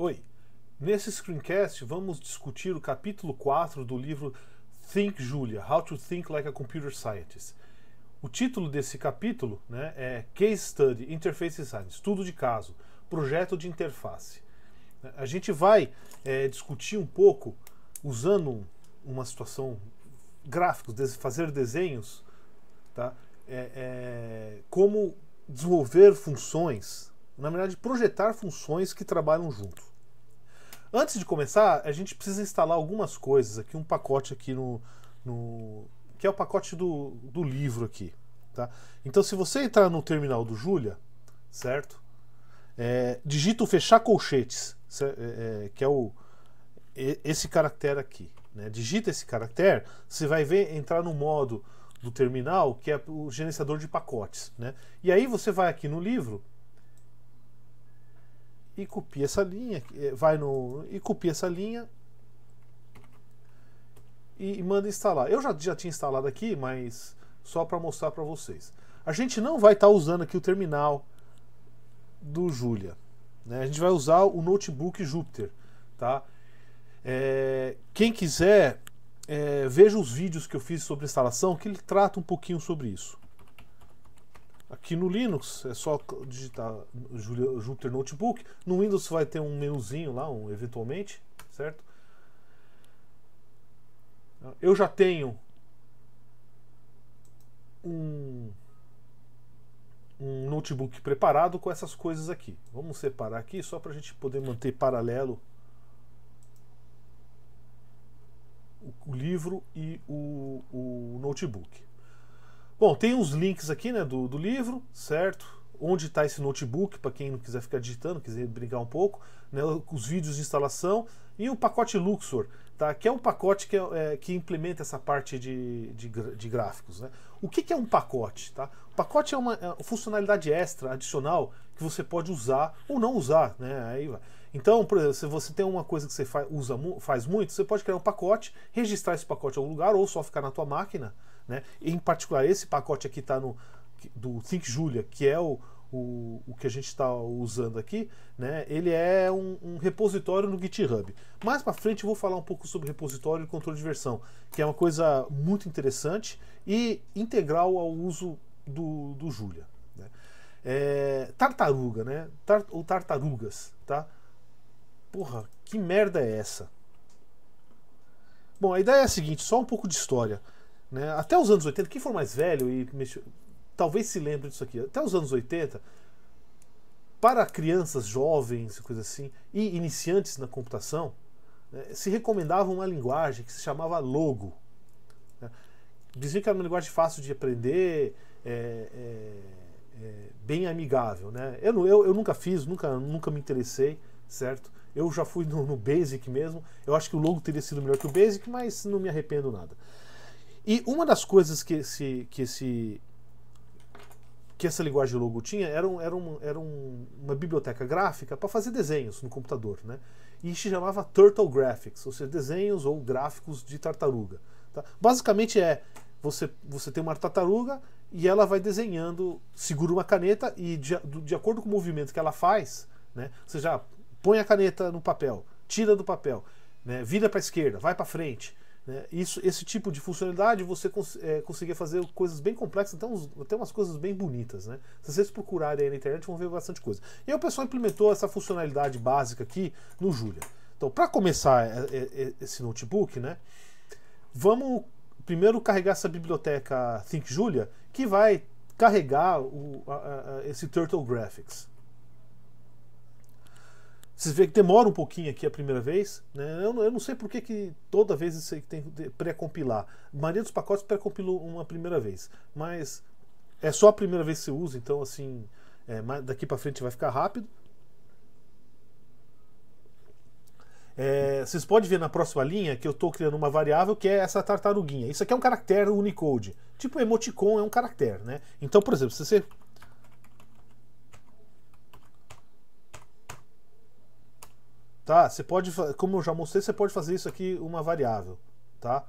Oi, nesse screencast vamos discutir o capítulo 4 do livro Think Julia, How to Think Like a Computer Scientist. O título desse capítulo, né, é Case Study, Interface Design, estudo de caso, projeto de interface. A gente vai discutir um pouco, usando uma situação gráficos, fazer desenhos, tá? Como desenvolver funções, na verdade projetar funções que trabalham junto. Antes de começar, a gente precisa instalar algumas coisas aqui, um pacote aqui que é o pacote do livro aqui, tá? Então, se você entrar no terminal do Julia, certo? Digita o fechar colchetes, que é esse caractere aqui, né? Digita esse caractere, você vai entrar no modo do terminal, que é o gerenciador de pacotes, né? E aí você vai aqui no livro e copia essa linha, copia essa linha e manda instalar. Eu já tinha instalado aqui, mas só para mostrar para vocês. A gente não vai estar usando aqui o terminal do Julia, né? A gente vai usar o notebook Jupyter, tá? Quem quiser, veja os vídeos que eu fiz sobre instalação, que ele trata um pouquinho sobre isso. Aqui no Linux é só digitar Jupyter Notebook. No Windows vai ter um menuzinho lá, eventualmente, certo? Eu já tenho um notebook preparado com essas coisas aqui. Vamos separar aqui só para a gente poder manter paralelo o livro e o notebook. Bom, tem uns links aqui, né, do livro, certo? Onde está esse notebook, para quem não quiser ficar digitando, quiser brincar um pouco, né, os vídeos de instalação e o pacote Luxor, tá? Que é um pacote que implementa essa parte de gráficos, né? O que é um pacote? Tá? O pacote é uma funcionalidade extra, adicional, que você pode usar ou não usar, né? Aí vai. Então, por exemplo, se você tem uma coisa que você faz muito, você pode criar um pacote, registrar esse pacote em algum lugar ou só ficar na tua máquina, né? Em particular, esse pacote aqui está do Think Julia, que é o que a gente está usando aqui, né? Ele é um repositório no GitHub. Mais para frente eu vou falar um pouco sobre repositório e controle de versão, que é uma coisa muito interessante e integral ao uso do Julia, né? Tartaruga, né? Ou tartarugas, tá? Porra, que merda é essa? Bom, a ideia é a seguinte, só um pouco de história, né? Até os anos 80, quem for mais velho e talvez se lembre disso aqui, até os anos 80, para crianças jovens, coisa assim, e iniciantes na computação, né, se recomendava uma linguagem que se chamava Logo, né? Diziam que era uma linguagem fácil de aprender, bem amigável, né? Eu nunca fiz, nunca me interessei, certo? Eu já fui no Basic mesmo. Eu acho que o Logo teria sido melhor que o Basic, mas não me arrependo nada. E uma das coisas que essa linguagem Logo tinha era uma biblioteca gráfica para fazer desenhos no computador, né? E se chamava Turtle Graphics, ou seja, desenhos ou gráficos de tartaruga, tá? Basicamente você tem uma tartaruga e ela vai desenhando, segura uma caneta e de acordo com o movimento que ela faz, né, você já põe a caneta no papel, tira do papel, né, vira para a esquerda, vai para frente, né? Esse tipo de funcionalidade você conseguia fazer coisas bem complexas, até umas coisas bem bonitas, né? Se vocês procurarem aí na internet vão ver bastante coisa. E aí o pessoal implementou essa funcionalidade básica aqui no Julia. Então, para começar esse notebook, né, vamos primeiro carregar essa biblioteca Think Julia, que vai carregar esse Turtle Graphics. Vocês veem que demora um pouquinho aqui a primeira vez, né? Eu não sei por que toda vez isso tem que pré-compilar. A maioria dos pacotes pré-compilou uma primeira vez, mas é só a primeira vez que você usa, então assim, daqui para frente vai ficar rápido. Vocês podem ver na próxima linha que eu estou criando uma variável que é essa tartaruguinha. Isso aqui é um caractere Unicode. Tipo emoticon é um caractere, né? Então, por exemplo, se você tá, você pode, como eu já mostrei, você pode fazer isso aqui uma variável, tá?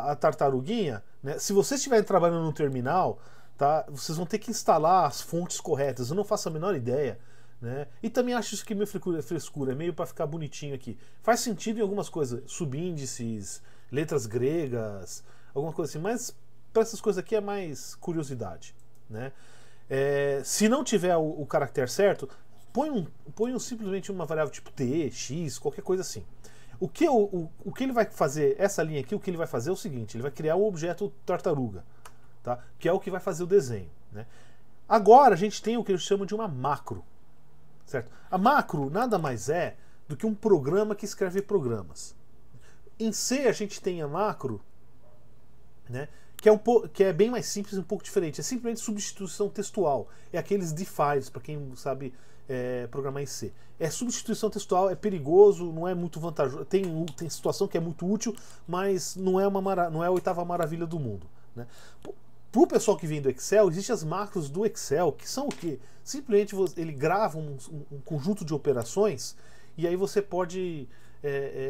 A tartaruguinha, né, se vocês estiverem trabalhando no terminal, tá, vocês vão ter que instalar as fontes corretas. Eu não faço a menor ideia, né? E também acho isso aqui meio frescura, é meio para ficar bonitinho aqui. Faz sentido em algumas coisas, subíndices, letras gregas, alguma coisa assim, mas para essas coisas aqui é mais curiosidade, né? Se não tiver o caractere certo, põe simplesmente uma variável tipo t, x, qualquer coisa assim. O que ele vai fazer, essa linha aqui, o que ele vai fazer é o seguinte, ele vai criar o objeto tartaruga, tá? Que é o que vai fazer o desenho, né? Agora a gente tem o que eles chamam de uma macro, certo? A macro nada mais é do que um programa que escreve programas. Em C a gente tem a macro, né? Que é bem mais simples e um pouco diferente. É simplesmente substituição textual. É aqueles defines, para quem sabe programar em C. É substituição textual, é perigoso, não é muito vantajoso. Tem situação que é muito útil, mas não é a oitava maravilha do mundo, né? Para o pessoal que vem do Excel, existem as macros do Excel, que são o quê? Simplesmente ele grava um conjunto de operações e aí você pode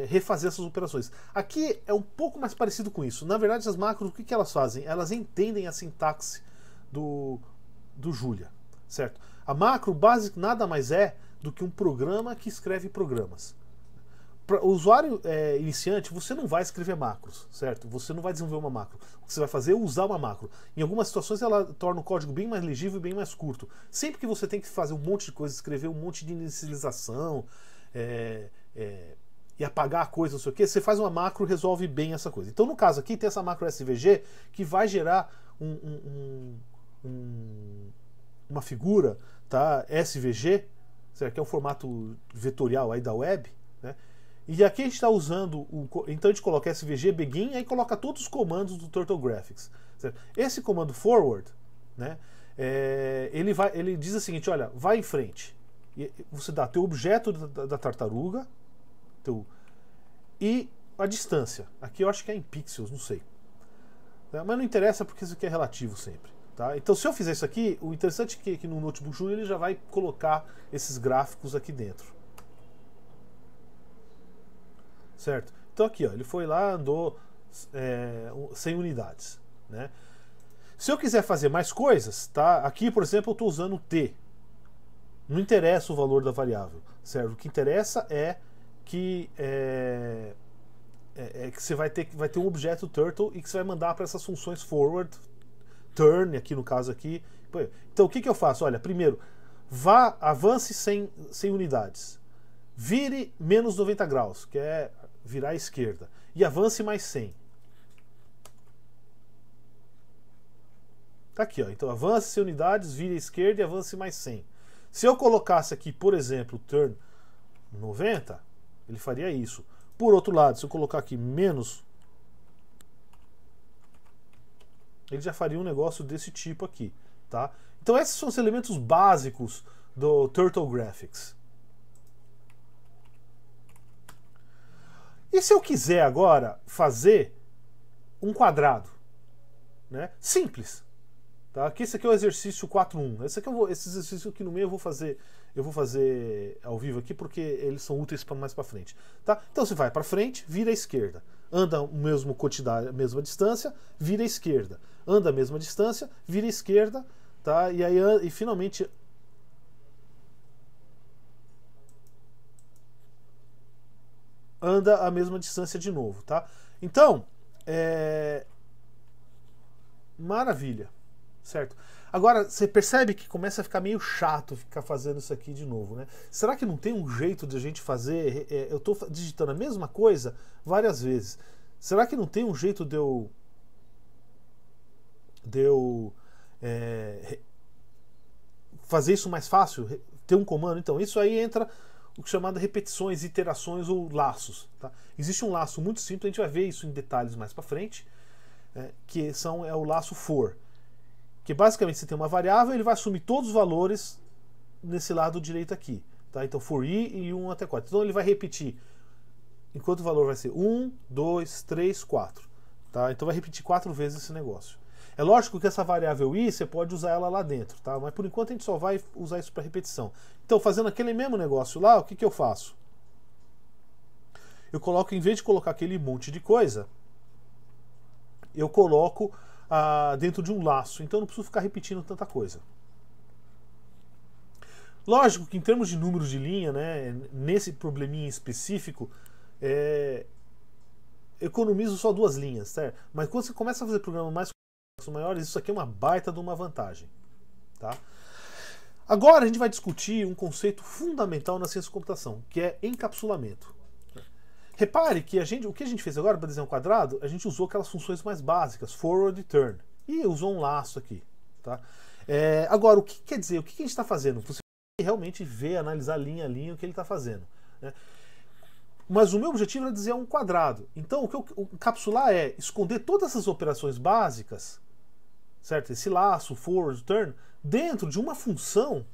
refazer essas operações. Aqui é um pouco mais parecido com isso. Na verdade, essas macros, o que elas fazem? Elas entendem a sintaxe do Julia, certo? A macro básica nada mais é do que um programa que escreve programas. Para o usuário iniciante, você não vai escrever macros, certo? Você não vai desenvolver uma macro. O que você vai fazer é usar uma macro. Em algumas situações ela torna o código bem mais legível e bem mais curto. Sempre que você tem que fazer um monte de coisa, escrever um monte de inicialização e apagar a coisa, não sei o que, você faz uma macro e resolve bem essa coisa. Então no caso aqui tem essa macro SVG que vai gerar uma figura, tá? SVG, certo? Que é um formato vetorial aí da web, né? E aqui a gente está usando, então a gente coloca SVG begin e aí coloca todos os comandos do Turtle Graphics, certo? Esse comando forward, né? Ele diz o seguinte, olha, vai em frente. E você dá teu objeto da tartaruga e a distância. Aqui eu acho que é em pixels, não sei. Tá? Mas não interessa porque isso aqui é relativo sempre. Tá? Então se eu fizer isso aqui, o interessante é que no Notebook Julia ele já vai colocar esses gráficos aqui dentro. Certo? Então aqui, ó, ele foi lá, andou 100 unidades, né? Se eu quiser fazer mais coisas, tá? Aqui, por exemplo, eu estou usando t. Não interessa o valor da variável, certo? O que interessa é que você vai ter um objeto turtle e que você vai mandar para essas funções forward, turn, aqui no caso aqui. Então o que eu faço? Olha, primeiro, avance 100 unidades. Vire menos 90 graus, que é virar à esquerda. E avance mais 100. Tá aqui, ó. Então avance 100 unidades, vire à esquerda e avance mais 100. Se eu colocasse aqui, por exemplo, turn 90, ele faria isso. Por outro lado, se eu colocar aqui menos, ele já faria um negócio desse tipo aqui, tá? Então esses são os elementos básicos do Turtle Graphics. E se eu quiser agora fazer um quadrado, né? Simples, tá? Aqui esse aqui é o exercício 4.1. Esse exercício aqui no meio eu vou fazer ao vivo aqui porque eles são úteis para mais para frente, tá? Então você vai para frente, vira à esquerda, anda a mesma distância, vira à esquerda, anda a mesma distância, vira à esquerda, tá? E finalmente anda a mesma distância de novo, tá? Então, maravilha, certo? Agora, você percebe que começa a ficar meio chato ficar fazendo isso aqui de novo, né? Será que não tem um jeito de a gente fazer... eu estou digitando a mesma coisa várias vezes. Será que não tem um jeito de eu fazer isso mais fácil? Ter um comando? Então, isso aí entra o que é chamado repetições, iterações ou laços. Tá? Existe um laço muito simples, a gente vai ver isso em detalhes mais para frente, que é o laço for. Que basicamente você tem uma variável, ele vai assumir todos os valores nesse lado direito aqui. Tá? Então for i e 1 até 4. Então ele vai repetir, enquanto o valor vai ser 1, 2, 3, 4. Tá? Então vai repetir 4 vezes esse negócio. É lógico que essa variável i, você pode usar ela lá dentro, tá? Mas por enquanto a gente só vai usar isso para repetição. Então, fazendo aquele mesmo negócio lá, o que eu faço? Eu coloco, em vez de colocar aquele monte de coisa, eu coloco dentro de um laço. Então, eu não preciso ficar repetindo tanta coisa. Lógico que em termos de números de linha, né, nesse probleminha específico, economizo só 2 linhas, certo? Mas quando você começa a fazer programas mais maiores, isso aqui é uma baita de uma vantagem. Tá? Agora a gente vai discutir um conceito fundamental na ciência da computação, que é encapsulamento. Repare que o que a gente fez agora para desenhar um quadrado, a gente usou aquelas funções mais básicas, forward e turn, e usou um laço aqui. Tá? Agora, o que quer dizer? O que a gente está fazendo? Você realmente ver, analisar linha a linha o que ele está fazendo. Né? Mas o meu objetivo era desenhar um quadrado. Então, o encapsular é esconder todas essas operações básicas, certo? Esse laço, forward, turn, dentro de uma função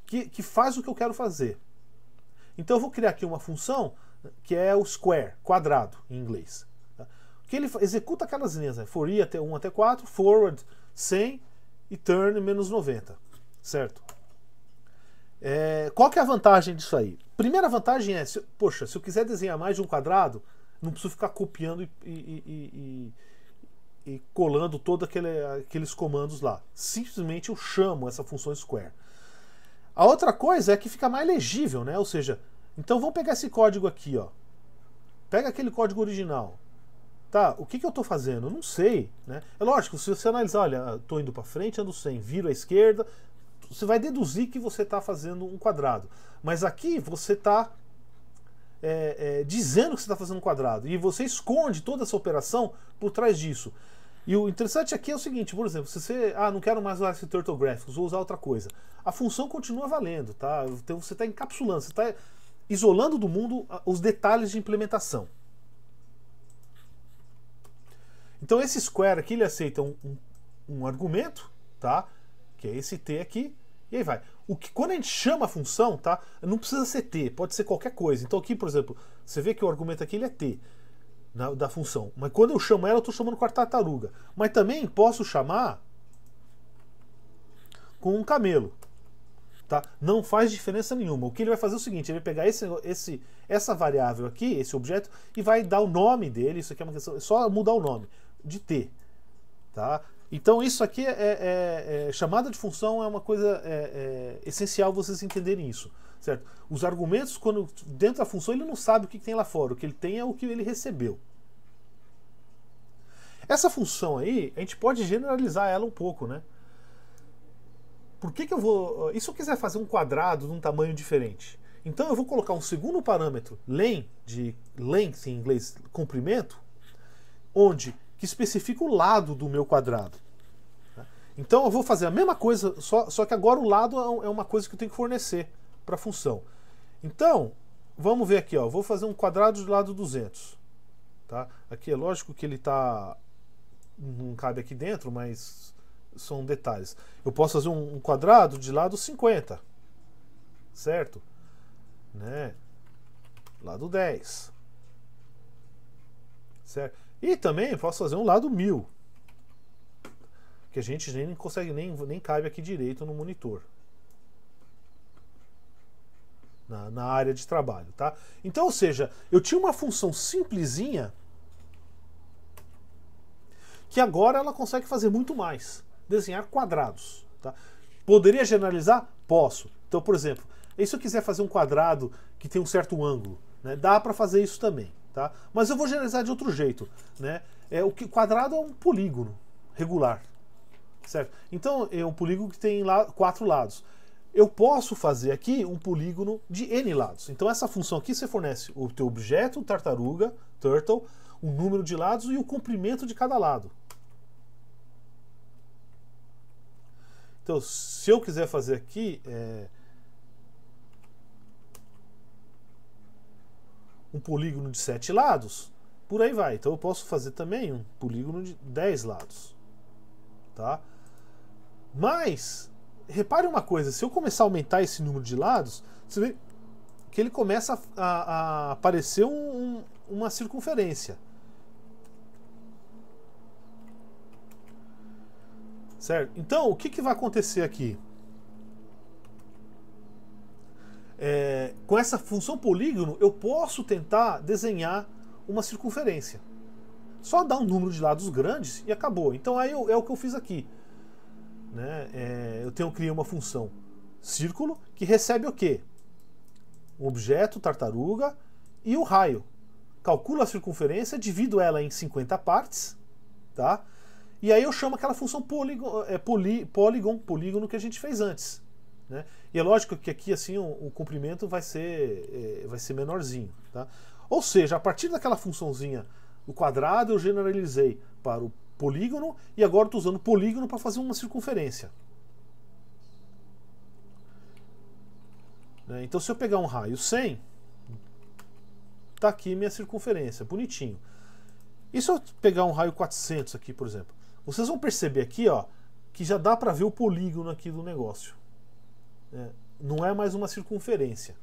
que faz o que eu quero fazer. Então, eu vou criar aqui uma função que é o square, quadrado, em inglês. Tá? Que ele executa aquelas linhas, né? For i até 1 até 4, forward 100 e turn menos 90, certo? Qual que é a vantagem disso aí? Primeira vantagem é, se eu quiser desenhar mais de um quadrado, não preciso ficar copiando e colando todos aqueles comandos lá. Simplesmente eu chamo essa função square. A outra coisa é que fica mais legível, né? Ou seja, então vamos pegar esse código aqui, ó. Pega aquele código original. Tá, o que eu estou fazendo? Eu não sei, né? É lógico, se você analisar, olha, estou indo para frente, ando 100, viro à esquerda, você vai deduzir que você está fazendo um quadrado. Mas aqui você está dizendo que você está fazendo um quadrado. E você esconde toda essa operação por trás disso. E o interessante aqui é o seguinte, por exemplo, se você... não quero mais usar esse Turtle Graphics, vou usar outra coisa. A função continua valendo, tá? Então você está encapsulando, você está isolando do mundo os detalhes de implementação. Então esse square aqui, ele aceita um argumento, tá? Que é esse t aqui, e aí vai. Quando a gente chama a função, tá? Não precisa ser t, pode ser qualquer coisa. Então aqui, por exemplo, você vê que o argumento aqui ele é t, da função. Mas quando eu chamo ela, eu estou chamando com a tartaruga. Mas também posso chamar com um camelo. Tá? Não faz diferença nenhuma. O que ele vai fazer é o seguinte, ele vai pegar essa variável aqui, esse objeto, e vai dar o nome dele, isso aqui é uma questão, é só mudar o nome, de t. Tá? Então isso aqui chamada de função é uma coisa essencial vocês entenderem isso. Certo? Os argumentos, quando dentro da função, ele não sabe o que tem lá fora, o que ele tem é o que ele recebeu. Essa função aí, a gente pode generalizar ela um pouco, né? Por que eu vou... E se eu quiser fazer um quadrado de um tamanho diferente? Então eu vou colocar um segundo parâmetro, len, de length em inglês, comprimento, que especifica o lado do meu quadrado. Então eu vou fazer a mesma coisa, só que agora o lado é uma coisa que eu tenho que fornecer para a função. Então, vamos ver aqui, ó, vou fazer um quadrado de lado 200. Tá? Aqui é lógico que ele não cabe aqui dentro, mas são detalhes. Eu posso fazer um quadrado de lado 50, certo? Né? Lado 10. Certo? E também posso fazer um lado 1000, que a gente nem consegue, nem cabe aqui direito no monitor. Na área de trabalho, tá? Então, ou seja, eu tinha uma função simplesinha que agora ela consegue fazer muito mais. Desenhar quadrados, tá? Poderia generalizar? Posso. Então, por exemplo, e se eu quiser fazer um quadrado que tem um certo ângulo, né? Dá para fazer isso também, tá? Mas eu vou generalizar de outro jeito, né? Quadrado é um polígono regular, certo? Então, é um polígono que tem 4 lados. Eu posso fazer aqui um polígono de n lados. Então essa função aqui você fornece o teu objeto, tartaruga, turtle, o número de lados e o comprimento de cada lado. Então se eu quiser fazer aqui um polígono de 7 lados, por aí vai. Então eu posso fazer também um polígono de 10 lados. Tá? Mas repare uma coisa, se eu começar a aumentar esse número de lados, você vê que ele começa a aparecer uma circunferência. Certo? Então, o que vai acontecer aqui? Com essa função polígono, eu posso tentar desenhar uma circunferência. Só dar um número de lados grandes e acabou. Então, aí é o que eu fiz aqui. Né? Eu criei uma função círculo que recebe o quê? Um objeto, tartaruga e o raio. Calculo a circunferência, divido ela em 50 partes, tá? E aí eu chamo aquela função polígono que a gente fez antes, né? E é lógico que aqui assim o comprimento vai ser menorzinho, tá? Ou seja, a partir daquela funçãozinha do quadrado eu generalizei para o polígono e agora estou usando o polígono para fazer uma circunferência. Então se eu pegar um raio 100, tá aqui minha circunferência, bonitinho. E se eu pegar um raio 400 aqui, por exemplo, vocês vão perceber aqui, ó, que já dá para ver o polígono aqui do negócio. Não é mais uma circunferência,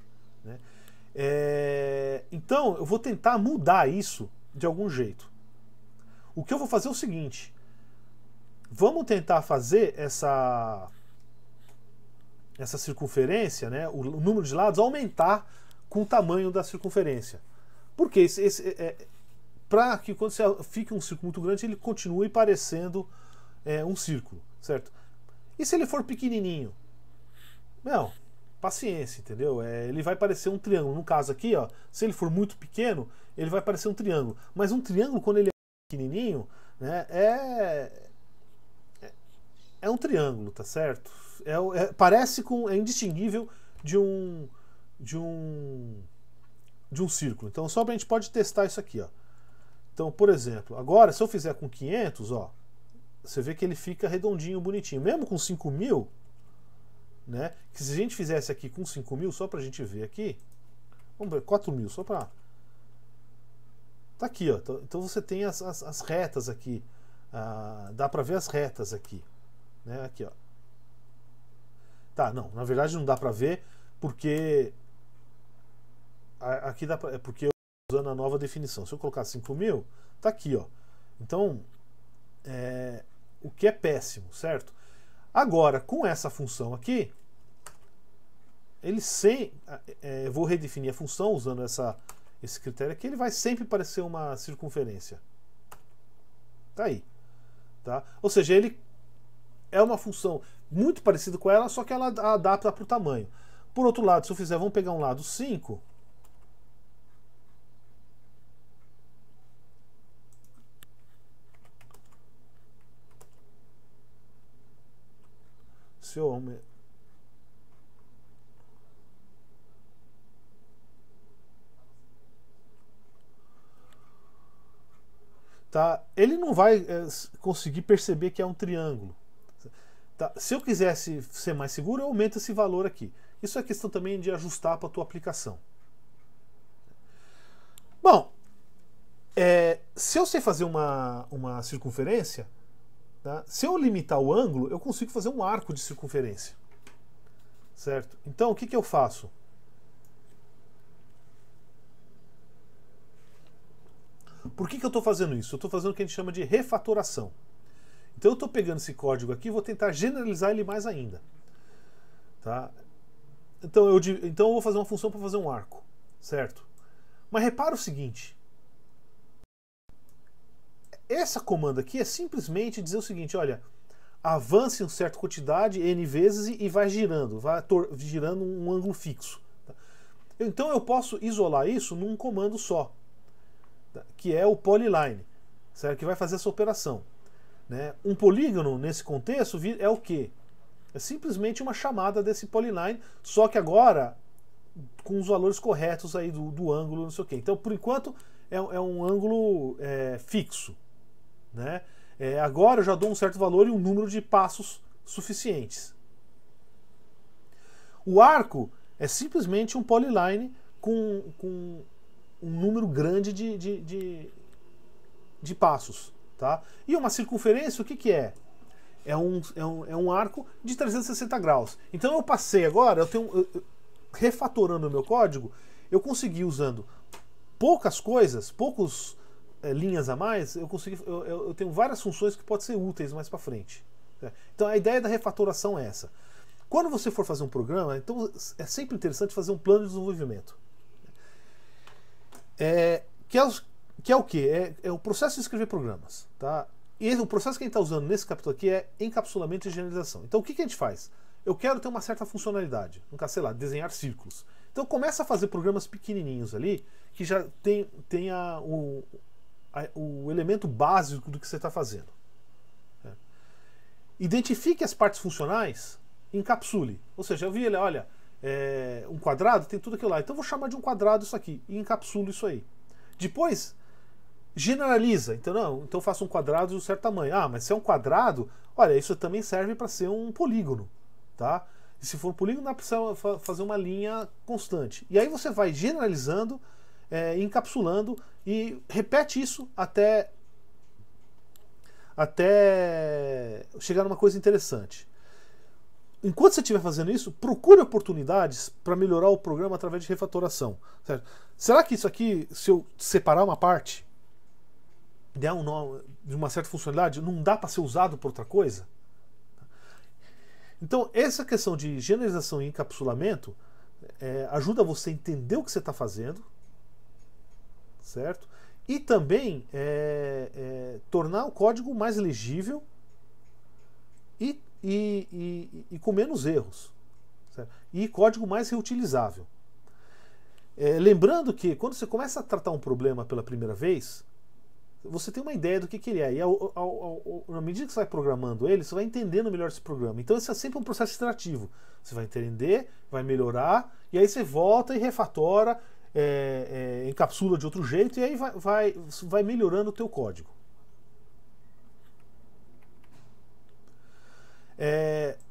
né? Então eu vou tentar mudar isso de algum jeito. O que eu vou fazer é o seguinte: vamos tentar fazer essa circunferência, né, o número de lados aumentar com o tamanho da circunferência. Porque para que quando você fique um círculo muito grande ele continue parecendo um círculo, certo? E se ele for pequenininho? Não, paciência, entendeu? Ele vai parecer um triângulo. No caso aqui, ó, se ele for muito pequeno, ele vai parecer um triângulo. Mas um triângulo, quando ele é pequenininho, né, é um triângulo, tá certo? Parece é indistinguível de um círculo. Então só a gente pode testar isso aqui, ó. Então, por exemplo, agora se eu fizer com 500, ó, você vê que ele fica redondinho, bonitinho. Mesmo com 5.000, né? Que se a gente fizesse aqui com 5.000, só pra gente ver aqui, vamos ver, 4.000, só pra... Tá aqui, ó. Então você tem as retas aqui. Dá pra ver as retas aqui, né? Aqui, ó. Tá, não, na verdade não dá pra ver porque aqui dá pra, é porque eu tô usando a nova definição. Se eu colocar 5.000, tá aqui, ó. Então, o que é péssimo, certo? Agora, com essa função aqui, eu vou redefinir a função usando esse critério aqui, ele vai sempre parecer uma circunferência. Tá aí. Tá? Ou seja, ele é uma função muito parecida com ela, só que ela adapta para o tamanho. Por outro lado, se eu fizer, vamos pegar um lado 5. Se eu tá, ele não vai conseguir perceber que é um triângulo. Tá? Se eu quisesse ser mais seguro, eu aumento esse valor aqui. Isso é questão também de ajustar para a tua aplicação. Bom, se eu sei fazer uma circunferência, tá? Se eu limitar o ângulo, eu consigo fazer um arco de circunferência. Certo? Então, o que eu faço? Por que eu estou fazendo isso? Eu estou fazendo o que a gente chama de refatoração. Então eu estou pegando esse código aqui e vou tentar generalizar ele mais ainda. Tá? Então eu vou fazer uma função para fazer um arco. Certo? Mas repara o seguinte. Essa comanda aqui é simplesmente dizer o seguinte, olha, avance uma certa quantidade n vezes e vai girando um ângulo fixo. Tá? Então eu posso isolar isso num comando só, tá? Que é o polyline, certo? Que vai fazer essa operação. Né? Um polígono, nesse contexto, é o quê? É simplesmente uma chamada desse polyline, só que agora com os valores corretos aí do ângulo, não sei o quê. Então, por enquanto, é um ângulo fixo. Né? Agora eu já dou um certo valor e um número de passos suficientes. O arco é simplesmente um polyline com um número grande de passos. Tá? E uma circunferência, o que é? É um arco de 360 graus. Então eu passei agora, refatorando o meu código, eu consegui, usando poucas coisas, linhas a mais, eu tenho várias funções que podem ser úteis mais para frente. Tá? Então a ideia da refatoração é essa. Quando você for fazer um programa, então é sempre interessante fazer um plano de desenvolvimento. Que é o quê? É o processo de escrever programas. Tá? E o processo que a gente está usando nesse capítulo aqui é encapsulamento e generalização. Então o que a gente faz? eu quero ter uma certa funcionalidade, no caso, sei lá, desenhar círculos. Então começa a fazer programas pequenininhos ali, que já tem o elemento básico do que você está fazendo. Identifique as partes funcionais, encapsule. Ou seja, eu vi ele, olha, um quadrado tem tudo aquilo lá, então eu vou chamar de um quadrado isso aqui, e encapsulo isso aí. Depois, generaliza. Então eu faço um quadrado de um certo tamanho. Ah, mas se é um quadrado, olha, isso também serve para ser um polígono. Tá? E se for um polígono, dá para fazer uma linha constante. E aí você vai generalizando, encapsulando e repete isso até chegar numa coisa interessante. Enquanto você estiver fazendo isso, procure oportunidades para melhorar o programa através de refatoração. Certo? Será que isso aqui, se eu separar uma parte, der um nome de uma certa funcionalidade, não dá para ser usado por outra coisa? Então, essa questão de generalização e encapsulamento ajuda você a entender o que você está fazendo, certo? E também tornar o código mais legível e com menos erros, certo? E código mais reutilizável. Lembrando que quando você começa a tratar um problema pela primeira vez, você tem uma ideia do que ele é. E na medida que você vai programando ele, você vai entendendo melhor esse programa. Então esse é sempre um processo iterativo. Você vai entender, vai melhorar, e aí você volta e refatora, encapsula de outro jeito, e aí vai melhorando o teu código.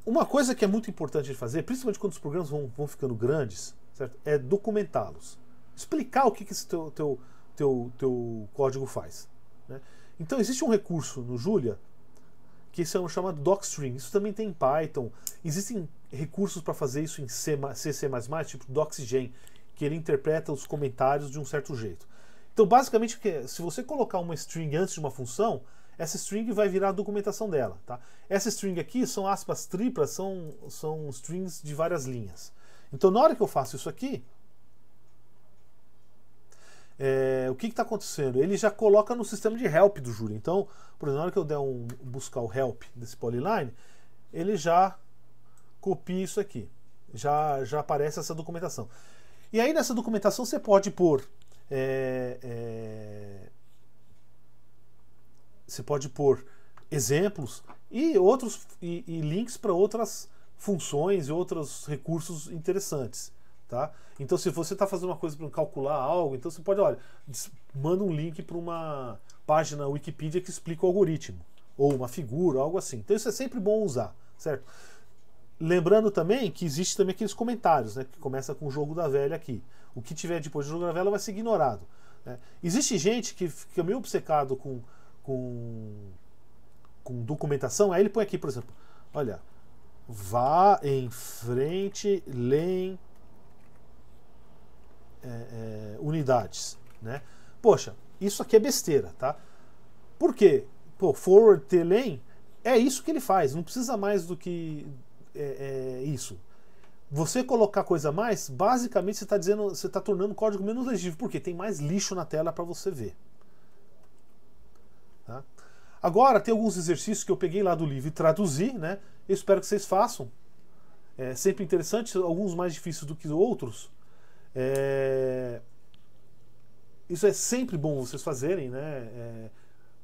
Uma coisa que é muito importante de fazer, principalmente quando os programas vão ficando grandes, certo? É documentá-los. Explicar o que esse teu código faz. Né? Então existe um recurso no Julia que é chamado docstring. Isso também tem em Python. Existem recursos para fazer isso em C++, tipo doxygen, que ele interpreta os comentários de um certo jeito. Então basicamente, se você colocar uma string antes de uma função, essa string vai virar a documentação dela. Tá? Essa string aqui são aspas triplas, são strings de várias linhas. Então na hora que eu faço isso aqui, o que está acontecendo? Ele já coloca no sistema de help do Julia. Então, por exemplo, na hora que eu der buscar o help desse polyline, ele já copia isso aqui. Já aparece essa documentação. E aí nessa documentação você pode pôr exemplos e outros e links para outras funções e outros recursos interessantes. Tá? Então se você está fazendo uma coisa para calcular algo, então você pode, olha, manda um link para uma página Wikipedia que explica o algoritmo, ou uma figura, algo assim. Então isso é sempre bom usar, certo? Lembrando também que existe também aqueles comentários, né, que começa com o jogo da velha aqui. O que tiver depois do jogo da velha vai ser ignorado. Né? Existe gente que fica meio obcecado com documentação, aí ele põe aqui, por exemplo, olha, vá em frente, len unidades, né? Poxa, isso aqui é besteira, tá? Por quê? Pô, forward tlen é isso que ele faz, não precisa mais do que isso. Você colocar coisa a mais, basicamente você está tornando o código menos legível, porque tem mais lixo na tela para você ver. Tá? Agora tem alguns exercícios que eu peguei lá do livro e traduzi, né? Eu espero que vocês façam. É sempre interessante, alguns mais difíceis do que outros. Isso é sempre bom vocês fazerem, né?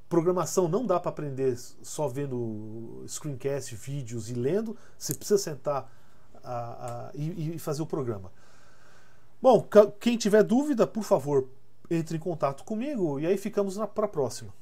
Programação não dá para aprender só vendo screencast, vídeos e lendo. Você precisa sentar e fazer o programa. Bom, quem tiver dúvida, por favor, entre em contato comigo e aí ficamos para a próxima.